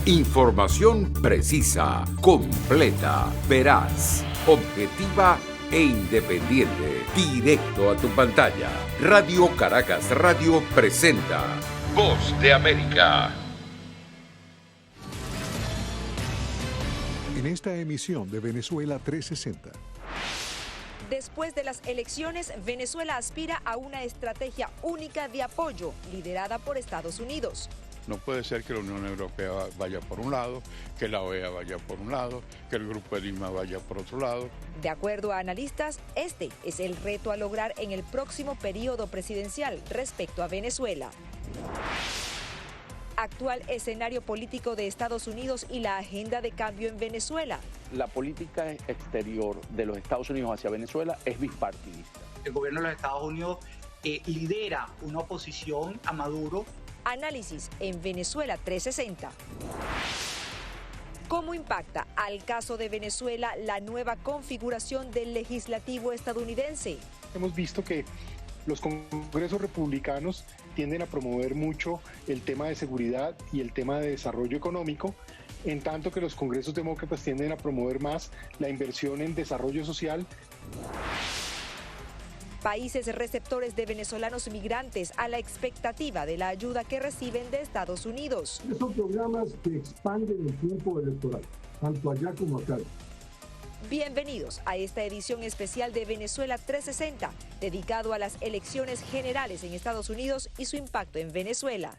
Información precisa, completa, veraz, objetiva e independiente. Directo a tu pantalla. Radio Caracas Radio presenta Voz de América. En esta emisión de Venezuela 360. Después de las elecciones, Venezuela aspira a una estrategia única de apoyo, liderada por Estados Unidos. No puede ser que la Unión Europea vaya por un lado, que la OEA vaya por un lado, que el Grupo de Lima vaya por otro lado. De acuerdo a analistas, este es el reto a lograr en el próximo periodo presidencial respecto a Venezuela. Actual escenario político de Estados Unidos y la agenda de cambio en Venezuela. La política exterior de los Estados Unidos hacia Venezuela es bipartidista. El gobierno de los Estados Unidos lidera una oposición a Maduro. Análisis en Venezuela 360. ¿Cómo impacta al caso de Venezuela la nueva configuración del legislativo estadounidense? Hemos visto que los congresos republicanos tienden a promover mucho el tema de seguridad y el tema de desarrollo económico, en tanto que los congresos demócratas tienden a promover más la inversión en desarrollo social. Países receptores de venezolanos migrantes a la expectativa de la ayuda que reciben de Estados Unidos. Son programas que expanden el tiempo electoral, tanto allá como acá. Bienvenidos a esta edición especial de Venezuela 360, dedicado a las elecciones generales en Estados Unidos y su impacto en Venezuela.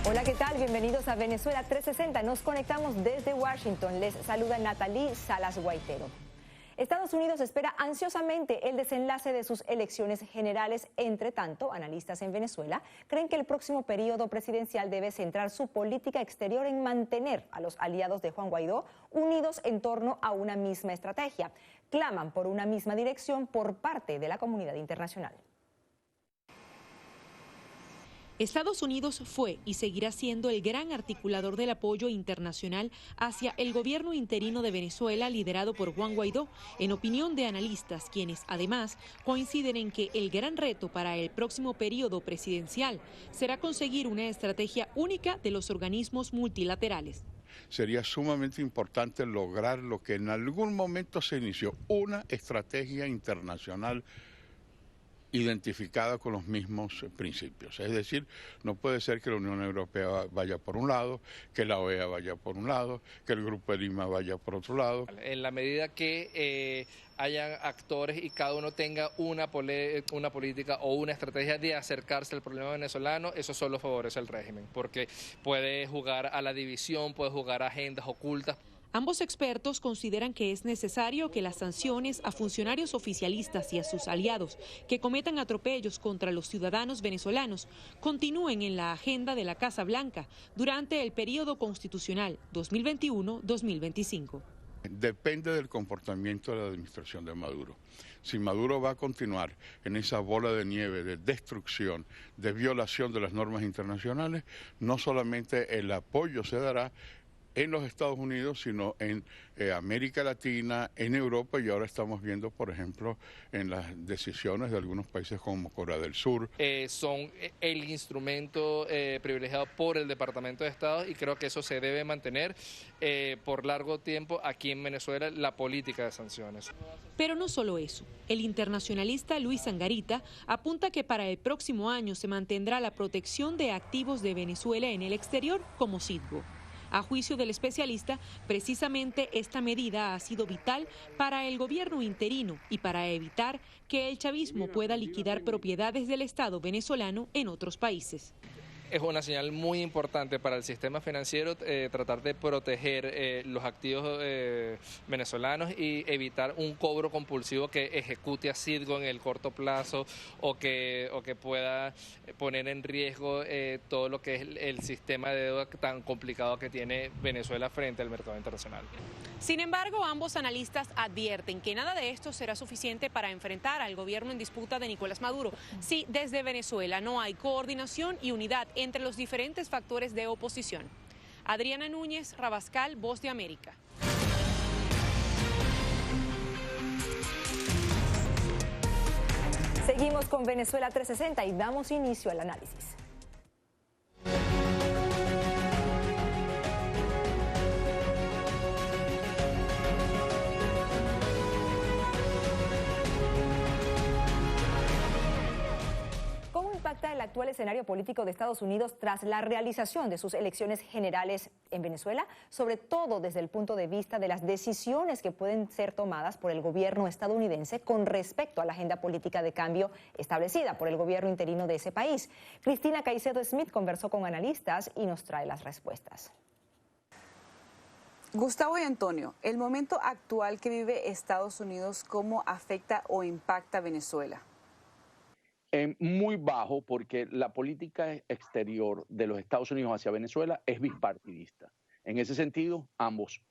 Hola, ¿qué tal? Bienvenidos a Venezuela 360. Nos conectamos desde Washington. Les saluda Natalie Salas Guaitero. Estados Unidos espera ansiosamente el desenlace de sus elecciones generales. Entre tanto, analistas en Venezuela creen que el próximo periodo presidencial debe centrar su política exterior en mantener a los aliados de Juan Guaidó unidos en torno a una misma estrategia. Claman por una misma dirección por parte de la comunidad internacional. Estados Unidos fue y seguirá siendo el gran articulador del apoyo internacional hacia el gobierno interino de Venezuela liderado por Juan Guaidó, en opinión de analistas, quienes además coinciden en que el gran reto para el próximo periodo presidencial será conseguir una estrategia única de los organismos multilaterales. Sería sumamente importante lograr lo que en algún momento se inició, una estrategia internacional identificada con los mismos principios. Es decir, no puede ser que la Unión Europea vaya por un lado, que la OEA vaya por un lado, que el Grupo de Lima vaya por otro lado. En la medida que hayan actores y cada uno tenga una política o una estrategia de acercarse al problema venezolano, eso solo favorece al régimen, porque puede jugar a la división, puede jugar a agendas ocultas. Ambos expertos consideran que es necesario que las sanciones a funcionarios oficialistas y a sus aliados que cometan atropellos contra los ciudadanos venezolanos continúen en la agenda de la Casa Blanca durante el periodo constitucional 2021-2025. Depende del comportamiento de la administración de Maduro. Si Maduro va a continuar en esa bola de nieve de destrucción, de violación de las normas internacionales, no solamente el apoyo se dará en los Estados Unidos, sino en América Latina, en Europa, y ahora estamos viendo, por ejemplo, en las decisiones de algunos países como Corea del Sur. Son el instrumento privilegiado por el Departamento de Estado, y creo que eso se debe mantener por largo tiempo aquí en Venezuela, la política de sanciones. Pero no solo eso. El internacionalista Luis Sangarita apunta que para el próximo año se mantendrá la protección de activos de Venezuela en el exterior como Citgo. A juicio del especialista, precisamente esta medida ha sido vital para el gobierno interino y para evitar que el chavismo pueda liquidar propiedades del Estado venezolano en otros países. Es una señal muy importante para el sistema financiero tratar de proteger los activos venezolanos y evitar un cobro compulsivo que ejecute a Citgo en el corto plazo o que pueda poner en riesgo todo lo que es el sistema de deuda tan complicado que tiene Venezuela frente al mercado internacional. Sin embargo, ambos analistas advierten que nada de esto será suficiente para enfrentar al gobierno en disputa de Nicolás Maduro si desde Venezuela no hay coordinación y unidad entre los diferentes factores de oposición. Adriana Núñez, Rabascal, Voz de América. Seguimos con Venezuela 360 y damos inicio al análisis. ¿Cómo impacta el actual escenario político de Estados Unidos tras la realización de sus elecciones generales en Venezuela? Sobre todo desde el punto de vista de las decisiones que pueden ser tomadas por el gobierno estadounidense con respecto a la agenda política de cambio establecida por el gobierno interino de ese país. Cristina Caicedo Smith conversó con analistas y nos trae las respuestas. Gustavo y Antonio, el momento actual que vive Estados Unidos, ¿cómo afecta o impacta a Venezuela? Muy bajo, porque la política exterior de los Estados Unidos hacia Venezuela es bipartidista. En ese sentido, ambos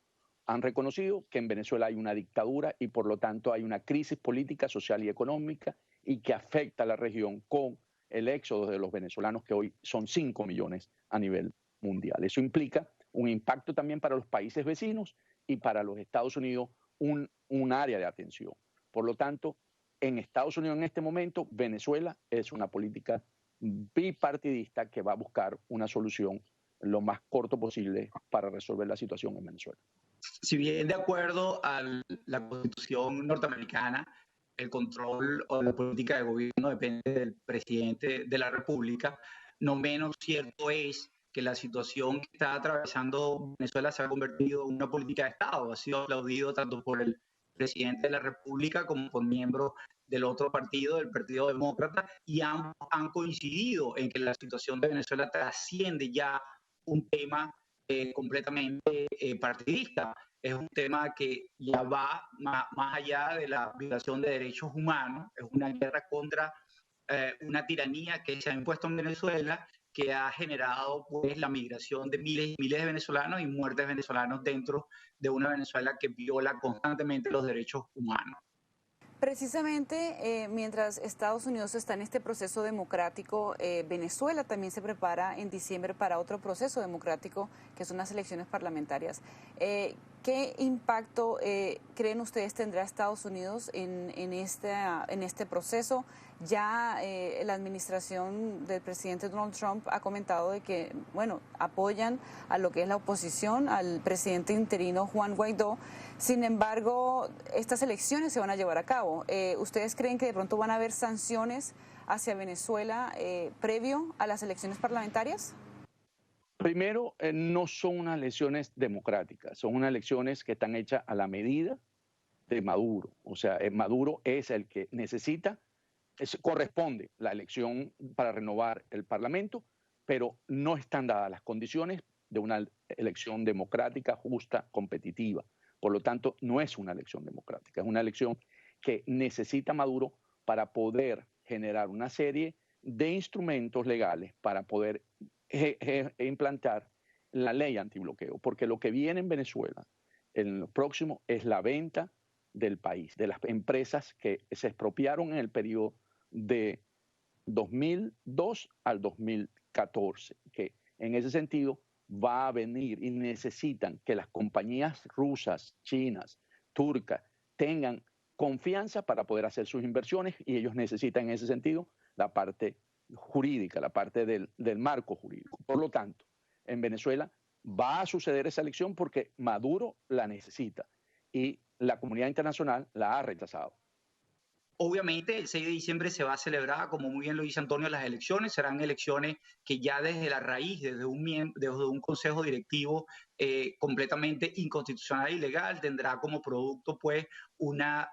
han reconocido que en Venezuela hay una dictadura y por lo tanto hay una crisis política, social y económica y que afecta a la región con el éxodo de los venezolanos, que hoy son 5 millones a nivel mundial. Eso implica un impacto también para los países vecinos y para los Estados Unidos un área de atención. Por lo tanto, en Estados Unidos en este momento, Venezuela es una política bipartidista que va a buscar una solución lo más corto posible para resolver la situación en Venezuela. Si bien de acuerdo a la Constitución norteamericana, el control o la política de gobierno depende del presidente de la República, no menos cierto es que la situación que está atravesando Venezuela se ha convertido en una política de Estado. Ha sido aplaudido tanto por el presidente de la República como por miembros del otro partido, del Partido Demócrata, y han coincidido en que la situación de Venezuela trasciende ya un tema completamente partidista. Es un tema que ya va más allá de la violación de derechos humanos, es una guerra contra una tiranía que se ha impuesto en Venezuela, que ha generado pues la migración de miles y miles de venezolanos y muertes de venezolanos dentro de una Venezuela que viola constantemente los derechos humanos. Precisamente mientras Estados Unidos está en este proceso democrático, Venezuela también se prepara en diciembre para otro proceso democrático, que son las elecciones parlamentarias. ¿Qué impacto creen ustedes tendrá Estados Unidos en este proceso? Ya la administración del presidente Donald Trump ha comentado de que, bueno, apoyan a lo que es la oposición, al presidente interino Juan Guaidó. Sin embargo, estas elecciones se van a llevar a cabo. ¿Ustedes creen que de pronto van a haber sanciones hacia Venezuela previo a las elecciones parlamentarias? Primero, no son unas elecciones democráticas, son unas elecciones que están hechas a la medida de Maduro. O sea, Maduro es el que necesita, corresponde la elección para renovar el Parlamento, pero no están dadas las condiciones de una elección democrática, justa, competitiva. Por lo tanto, no es una elección democrática, es una elección que necesita Maduro para poder generar una serie de instrumentos legales para poder implantar la ley antibloqueo, porque lo que viene en Venezuela en lo próximo es la venta del país, de las empresas que se expropiaron en el periodo de 2002 al 2014, que en ese sentido va a venir y necesitan que las compañías rusas, chinas, turcas tengan confianza para poder hacer sus inversiones y ellos necesitan en ese sentido la parte jurídica, la parte del marco jurídico. Por lo tanto, en Venezuela va a suceder esa elección porque Maduro la necesita y la comunidad internacional la ha rechazado. Obviamente el 6 de diciembre se va a celebrar, como muy bien lo dice Antonio, las elecciones. Serán elecciones que ya desde la raíz, desde un consejo directivo completamente inconstitucional e ilegal, tendrá como producto pues una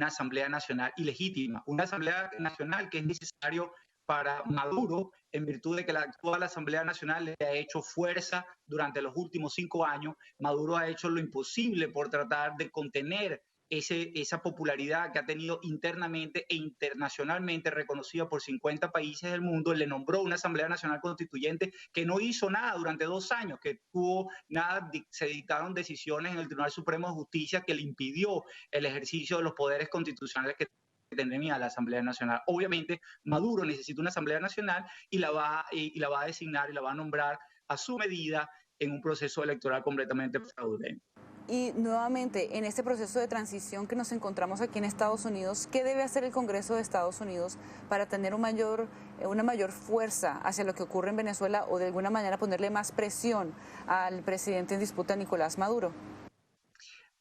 asamblea nacional ilegítima. Una asamblea nacional que es necesario para Maduro, en virtud de que la actual Asamblea Nacional le ha hecho fuerza durante los últimos 5 años. Maduro ha hecho lo imposible por tratar de contener esa popularidad que ha tenido internamente e internacionalmente reconocida por 50 países del mundo. Le nombró una Asamblea Nacional Constituyente que no hizo nada durante 2 años, que se dictaron decisiones en el Tribunal Supremo de Justicia que le impidió el ejercicio de los poderes constitucionales que tendría la Asamblea Nacional. Obviamente, Maduro necesita una Asamblea Nacional y la va a designar y la va a nombrar a su medida en un proceso electoral completamente fraudulento. Y nuevamente, en este proceso de transición que nos encontramos aquí en Estados Unidos, ¿qué debe hacer el Congreso de Estados Unidos para tener una mayor fuerza hacia lo que ocurre en Venezuela o de alguna manera ponerle más presión al presidente en disputa, Nicolás Maduro?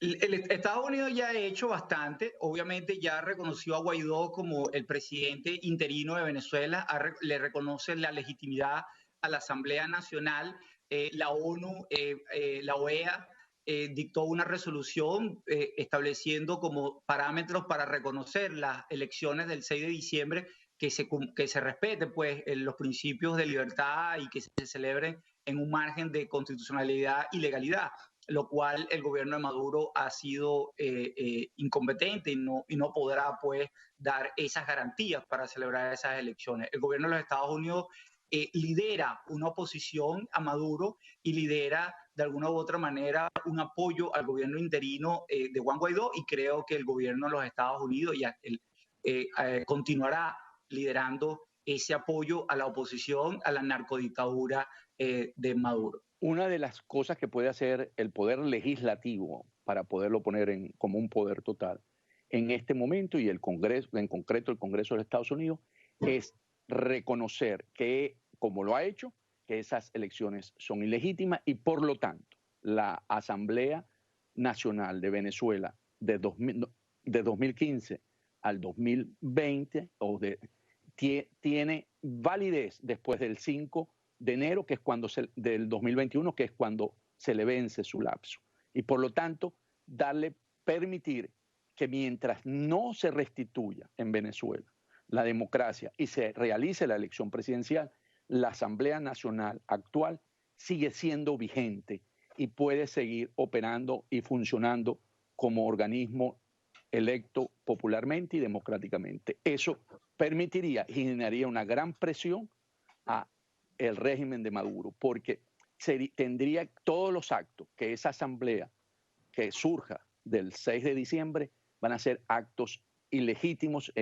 Estados Unidos ya ha hecho bastante, obviamente ya reconoció a Guaidó como el presidente interino de Venezuela, le reconoce la legitimidad a la Asamblea Nacional, la ONU, la OEA, dictó una resolución estableciendo como parámetros para reconocer las elecciones del 6 de diciembre, que se respeten pues, los principios de libertad y que se celebren en un margen de constitucionalidad y legalidad, lo cual el gobierno de Maduro ha sido incompetente y no podrá pues, dar esas garantías para celebrar esas elecciones. El gobierno de los Estados Unidos lidera una oposición a Maduro y lidera de alguna u otra manera un apoyo al gobierno interino de Juan Guaidó, y creo que el gobierno de los Estados Unidos continuará liderando ese apoyo a la oposición, a la narcodictadura de Maduro. Una de las cosas que puede hacer el poder legislativo para poderlo poner como un poder total en este momento, y el Congreso, en concreto el Congreso de los Estados Unidos, es reconocer que, como lo ha hecho, que esas elecciones son ilegítimas y por lo tanto la Asamblea Nacional de Venezuela de 2015 al 2020 tiene validez después del 5 de enero, que es cuando del 2021, que es cuando se le vence su lapso. Y por lo tanto, permitir que mientras no se restituya en Venezuela la democracia y se realice la elección presidencial, la Asamblea Nacional actual sigue siendo vigente y puede seguir operando y funcionando como organismo electo popularmente y democráticamente. Eso permitiría y generaría una gran presión a el régimen de Maduro, porque tendría todos los actos que esa asamblea que surja del 6 de diciembre van a ser actos ilegítimos,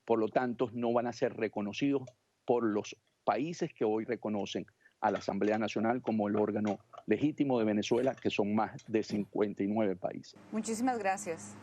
por lo tanto no van a ser reconocidos por los países que hoy reconocen a la Asamblea Nacional como el órgano legítimo de Venezuela, que son más de 59 países. Muchísimas gracias.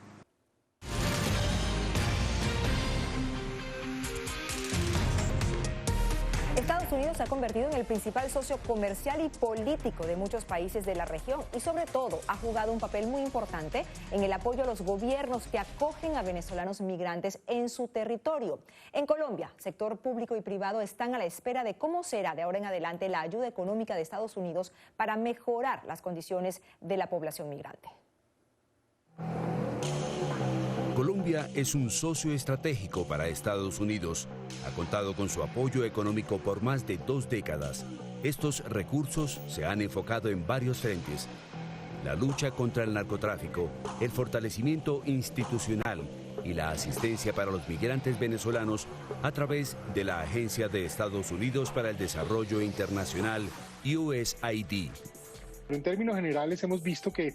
Estados Unidos se ha convertido en el principal socio comercial y político de muchos países de la región y sobre todo ha jugado un papel muy importante en el apoyo a los gobiernos que acogen a venezolanos migrantes en su territorio. En Colombia, sector público y privado están a la espera de cómo será de ahora en adelante la ayuda económica de Estados Unidos para mejorar las condiciones de la población migrante. Colombia es un socio estratégico para Estados Unidos. Ha contado con su apoyo económico por más de 2 décadas. Estos recursos se han enfocado en varios frentes: la lucha contra el narcotráfico, el fortalecimiento institucional y la asistencia para los migrantes venezolanos a través de la Agencia de Estados Unidos para el Desarrollo Internacional, USAID. En términos generales hemos visto que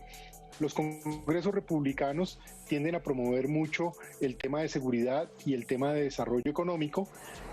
los congresos republicanos tienden a promover mucho el tema de seguridad y el tema de desarrollo económico,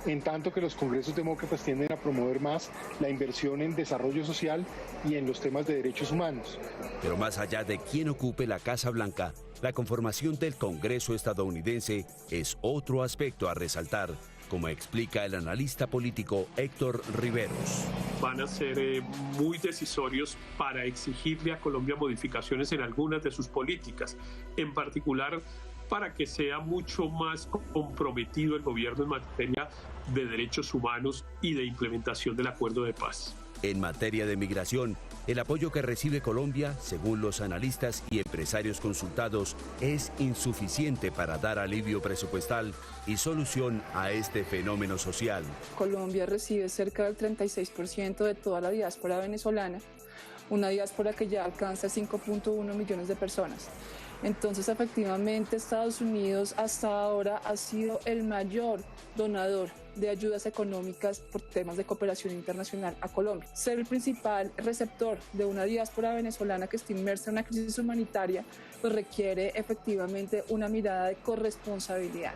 en tanto que los congresos demócratas tienden a promover más la inversión en desarrollo social y en los temas de derechos humanos. Pero más allá de quién ocupe la Casa Blanca, la conformación del Congreso estadounidense es otro aspecto a resaltar, como explica el analista político Héctor Riveros. Van a ser muy decisorios para exigirle a Colombia modificaciones en algunas de sus políticas, en particular para que sea mucho más comprometido el gobierno en materia de derechos humanos y de implementación del acuerdo de paz. En materia de migración, el apoyo que recibe Colombia, según los analistas y empresarios consultados, es insuficiente para dar alivio presupuestal y solución a este fenómeno social. Colombia recibe cerca del 36% de toda la diáspora venezolana, una diáspora que ya alcanza 5.1 millones de personas. Entonces, efectivamente, Estados Unidos hasta ahora ha sido el mayor donador de ayudas económicas por temas de cooperación internacional a Colombia. Ser el principal receptor de una diáspora venezolana que está inmersa en una crisis humanitaria, pues requiere efectivamente una mirada de corresponsabilidad.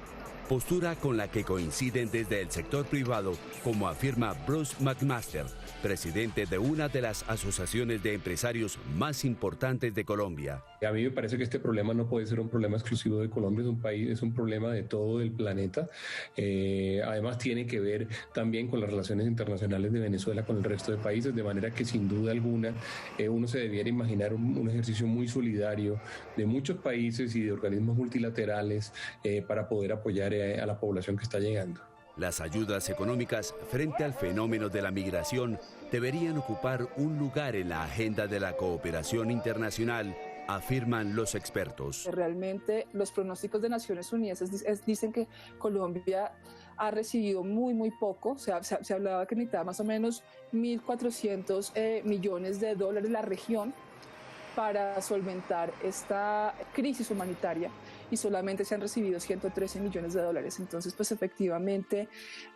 Postura con la que coinciden desde el sector privado, como afirma Bruce McMaster, presidente de una de las asociaciones de empresarios más importantes de Colombia. A mí me parece que este problema no puede ser un problema exclusivo de Colombia, es un problema de todo el planeta. Además tiene que ver también con las relaciones internacionales de Venezuela con el resto de países, de manera que sin duda alguna uno se debiera imaginar un ejercicio muy solidario de muchos países y de organismos multilaterales para poder apoyar a la población que está llegando. Las ayudas económicas frente al fenómeno de la migración deberían ocupar un lugar en la agenda de la cooperación internacional, afirman los expertos. Realmente los pronósticos de Naciones Unidas dicen que Colombia ha recibido muy poco. Se hablaba que necesitaba más o menos 1.400 millones de dólares la región para solventar esta crisis humanitaria y solamente se han recibido 113 millones de dólares. Entonces, pues efectivamente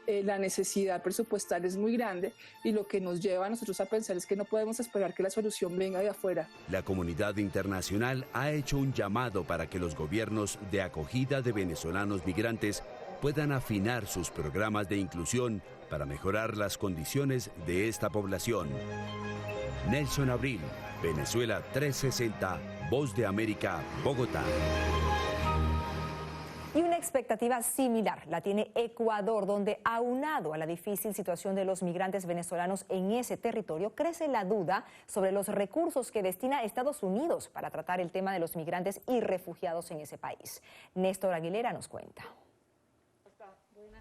la necesidad presupuestal es muy grande y lo que nos lleva a nosotros a pensar es que no podemos esperar que la solución venga de afuera. La comunidad internacional ha hecho un llamado para que los gobiernos de acogida de venezolanos migrantes puedan afinar sus programas de inclusión para mejorar las condiciones de esta población. Nelson Abril, Venezuela 360, Voz de América, Bogotá. Y una expectativa similar la tiene Ecuador, donde aunado a la difícil situación de los migrantes venezolanos en ese territorio, crece la duda sobre los recursos que destina Estados Unidos para tratar el tema de los migrantes y refugiados en ese país. Néstor Aguilera nos cuenta.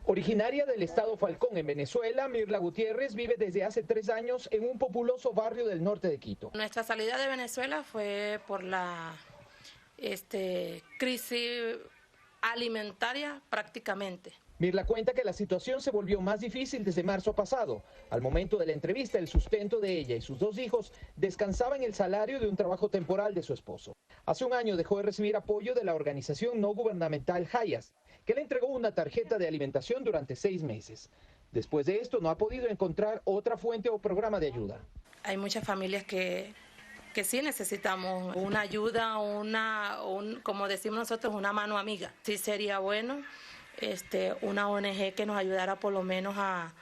Originaria del estado Falcón en Venezuela, Mirla Gutiérrez vive desde hace 3 años en un populoso barrio del norte de Quito. Nuestra salida de Venezuela fue por la crisis alimentaria prácticamente. Mirla cuenta que la situación se volvió más difícil desde marzo pasado. Al momento de la entrevista, el sustento de ella y sus 2 hijos descansaba en el salario de un trabajo temporal de su esposo. Hace un año dejó de recibir apoyo de la organización no gubernamental Hayas, que le entregó una tarjeta de alimentación durante 6 meses. Después de esto, no ha podido encontrar otra fuente o programa de ayuda. Hay muchas familias que sí necesitamos una ayuda, como decimos nosotros, una mano amiga. Sí sería bueno una ONG que nos ayudara por lo menos a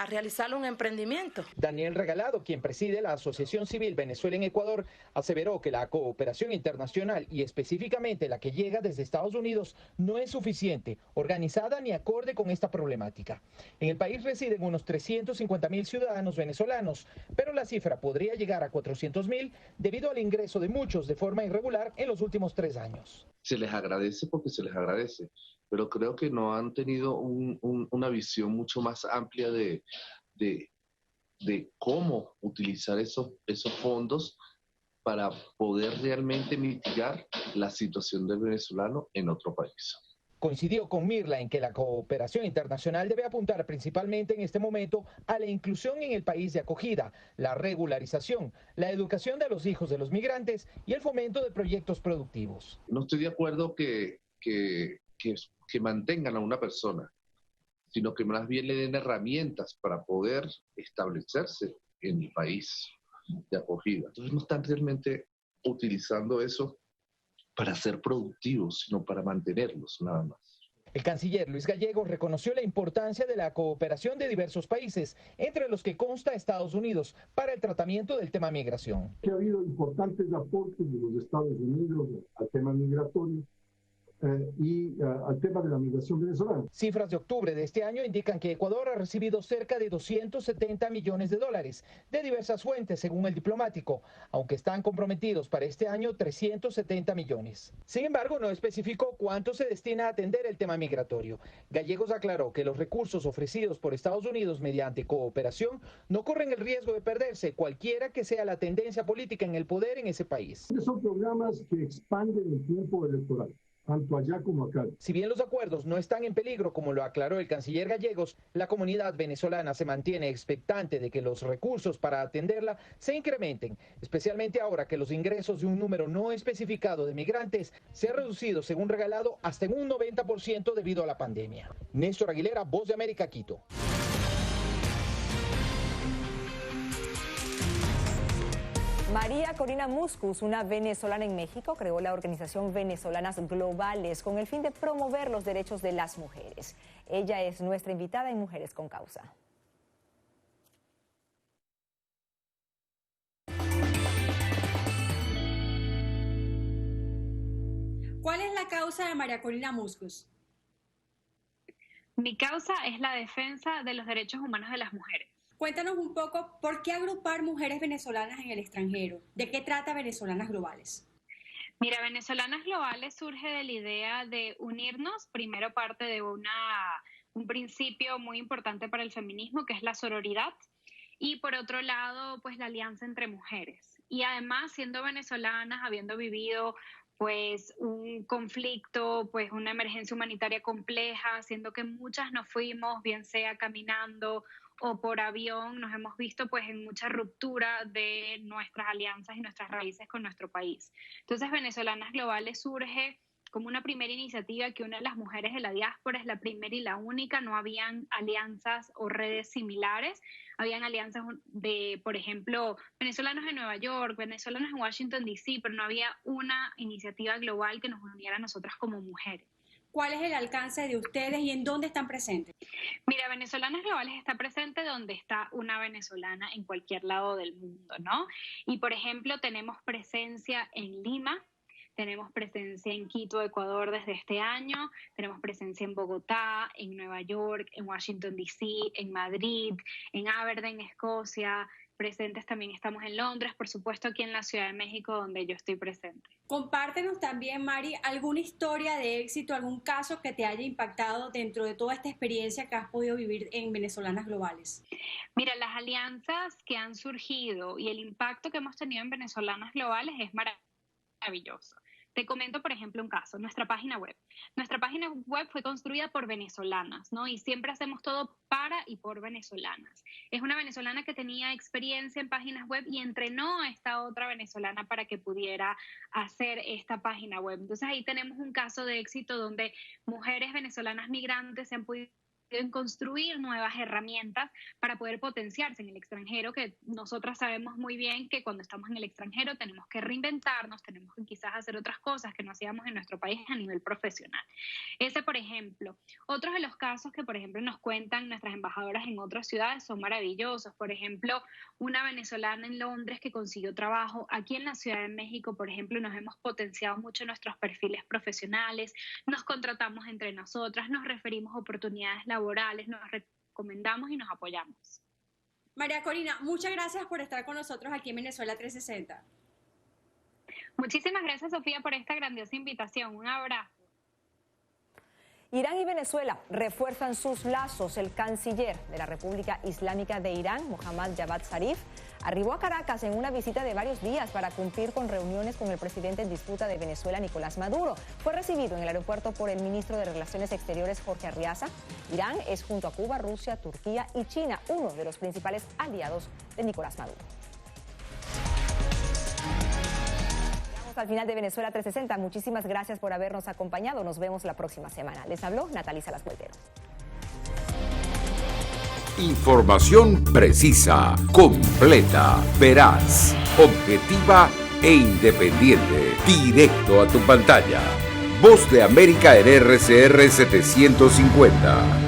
realizar un emprendimiento. Daniel Regalado, quien preside la Asociación Civil Venezuela en Ecuador, aseveró que la cooperación internacional y específicamente la que llega desde Estados Unidos no es suficiente, organizada ni acorde con esta problemática. En el país residen unos 350.000 ciudadanos venezolanos, pero la cifra podría llegar a 400.000 debido al ingreso de muchos de forma irregular en los últimos 3 años. Se les agradece porque se les agradece, pero creo que no han tenido una visión mucho más amplia de cómo utilizar esos fondos para poder realmente mitigar la situación del venezolano en otro país. Coincidió con Mirla en que la cooperación internacional debe apuntar principalmente en este momento a la inclusión en el país de acogida, la regularización, la educación de los hijos de los migrantes y el fomento de proyectos productivos. No estoy de acuerdo que mantengan a una persona, sino que más bien le den herramientas para poder establecerse en el país de acogida. Entonces no están realmente utilizando eso para ser productivos, sino para mantenerlos nada más. El canciller Luis Gallegos reconoció la importancia de la cooperación de diversos países, entre los que consta Estados Unidos, para el tratamiento del tema migración. Que ha habido importantes aportes de los Estados Unidos al tema migratorio y al tema de la migración venezolana. Cifras de octubre de este año indican que Ecuador ha recibido cerca de 270 millones de dólares de diversas fuentes, según el diplomático, aunque están comprometidos para este año 370 millones. Sin embargo, no especificó cuánto se destina a atender el tema migratorio. Gallegos aclaró que los recursos ofrecidos por Estados Unidos mediante cooperación no corren el riesgo de perderse, cualquiera que sea la tendencia política en el poder en ese país. Son programas que expanden el tiempo electoral, tanto allá como acá. Si bien los acuerdos no están en peligro, como lo aclaró el canciller Gallegos, la comunidad venezolana se mantiene expectante de que los recursos para atenderla se incrementen, especialmente ahora que los ingresos de un número no especificado de migrantes se ha reducido, según Regalado, hasta en un 90% debido a la pandemia. Néstor Aguilera, Voz de América, Quito. María Corina Muscus, una venezolana en México, creó la organización Venezolanas Globales con el fin de promover los derechos de las mujeres. Ella es nuestra invitada en Mujeres con Causa. ¿Cuál es la causa de María Corina Muscus? Mi causa es la defensa de los derechos humanos de las mujeres. Cuéntanos un poco por qué agrupar mujeres venezolanas en el extranjero. ¿De qué trata Venezolanas Globales? Mira, Venezolanas Globales surge de la idea de unirnos, primero parte de un principio muy importante para el feminismo, que es la sororidad, y por otro lado, pues la alianza entre mujeres. Y además, siendo venezolanas, habiendo vivido pues un conflicto, pues una emergencia humanitaria compleja, siendo que muchas nos fuimos, bien sea caminando o por avión, nos hemos visto pues en mucha ruptura de nuestras alianzas y nuestras raíces con nuestro país. Entonces, Venezolanas Globales surge como una primera iniciativa que une a las mujeres de la diáspora, es la primera y la única, no habían alianzas o redes similares, habían alianzas de, por ejemplo, venezolanos en Nueva York, venezolanos en Washington, D.C., pero no había una iniciativa global que nos uniera a nosotras como mujeres. ¿Cuál es el alcance de ustedes y en dónde están presentes? Mira, Venezolanas Globales está presente donde está una venezolana en cualquier lado del mundo, ¿no? Y, por ejemplo, tenemos presencia en Lima, tenemos presencia en Quito, Ecuador desde este año, tenemos presencia en Bogotá, en Nueva York, en Washington, D.C., en Madrid, en Aberdeen, Escocia. Presentes también estamos en Londres, por supuesto aquí en la Ciudad de México, donde yo estoy presente. Compártenos también, Mari, alguna historia de éxito, algún caso que te haya impactado dentro de toda esta experiencia que has podido vivir en Venezolanas Globales. Mira, las alianzas que han surgido y el impacto que hemos tenido en Venezolanas Globales es maravilloso. Te comento, por ejemplo, un caso, nuestra página web. Nuestra página web fue construida por venezolanas, ¿no? Y siempre hacemos todo para y por venezolanas. Es una venezolana que tenía experiencia en páginas web y entrenó a esta otra venezolana para que pudiera hacer esta página web. Entonces ahí tenemos un caso de éxito donde mujeres venezolanas migrantes se han podido en construir nuevas herramientas para poder potenciarse en el extranjero, que nosotras sabemos muy bien que cuando estamos en el extranjero tenemos que reinventarnos, tenemos que quizás hacer otras cosas que no hacíamos en nuestro país a nivel profesional. Ese, por ejemplo. Otros de los casos que, por ejemplo, nos cuentan nuestras embajadoras en otras ciudades son maravillosos. Por ejemplo, una venezolana en Londres que consiguió trabajo. Aquí en la Ciudad de México, por ejemplo, nos hemos potenciado mucho nuestros perfiles profesionales, nos contratamos entre nosotras, nos referimos a oportunidades laborales, nos recomendamos y nos apoyamos. María Corina, muchas gracias por estar con nosotros aquí en Venezuela 360. Muchísimas gracias, Sofía, por esta grandiosa invitación. Un abrazo. Irán y Venezuela refuerzan sus lazos. El canciller de la República Islámica de Irán, Mohammad Javad Zarif, arribó a Caracas en una visita de varios días para cumplir con reuniones con el presidente en disputa de Venezuela, Nicolás Maduro. Fue recibido en el aeropuerto por el ministro de Relaciones Exteriores, Jorge Arriaza. Irán es, junto a Cuba, Rusia, Turquía y China, uno de los principales aliados de Nicolás Maduro. Al final de Venezuela 360. Muchísimas gracias por habernos acompañado. Nos vemos la próxima semana. Les habló Natalie Salas Guaitero. Información precisa, completa, veraz, objetiva e independiente. Directo a tu pantalla. Voz de América en RCR 750.